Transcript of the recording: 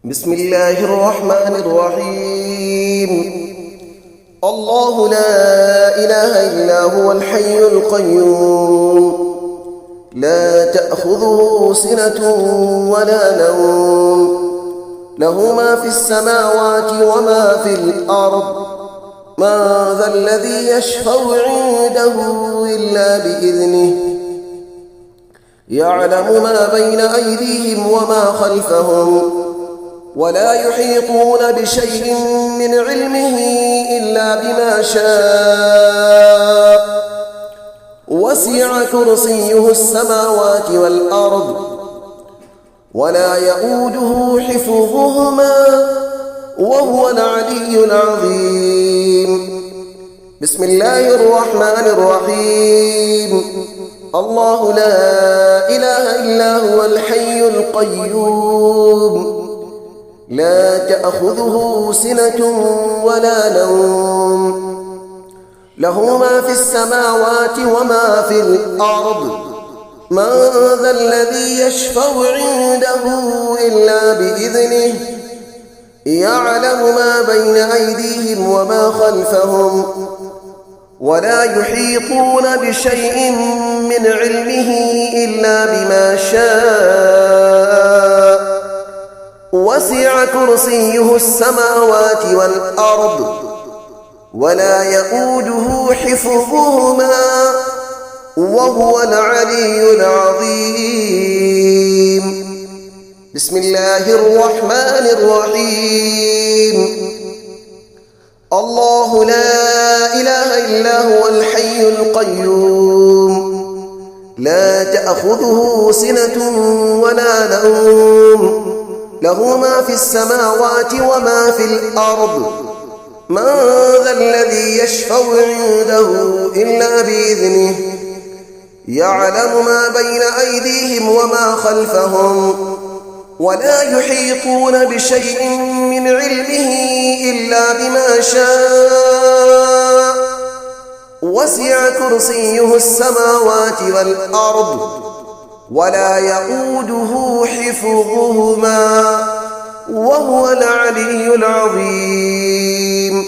بسم الله الرحمن الرحيم. الله لا إله إلا هو الحي القيوم، لا تأخذه سنة ولا نوم، له ما في السماوات وما في الأرض. ما ذا الذي يشفع عنده إلا بإذنه، يعلم ما بين أيديهم وما خلفهم، ولا يحيطون بشيء من علمه إلا بما شاء. وسع كرسيه السماوات والأرض، ولا يؤوده حفظهما، وهو العلي العظيم. بسم الله الرحمن الرحيم. الله لا إله إلا هو الحي القيوم، لا تأخذه سنة ولا نوم، له ما في السماوات وما في الأرض. من ذا الذي يشفع عنده إلا بإذنه، يعلم ما بين أيديهم وما خلفهم، ولا يحيطون بشيء من علمه إلا بما شاء. وسع كرسيه السماوات والأرض، ولا يؤوده حفظهما، وهو العلي العظيم. بسم الله الرحمن الرحيم. الله لا إله إلا هو الحي القيوم، لا تأخذه سنة ولا نوم، له ما في السماوات وما في الأرض. من ذا الذي يشفع عنده إلا بإذنه، يعلم ما بين أيديهم وما خلفهم، ولا يحيطون بشيء من علمه إلا بما شاء. وسع كرسيه السماوات والأرض، ولا يؤوده حفظهما، وهو العلي العظيم.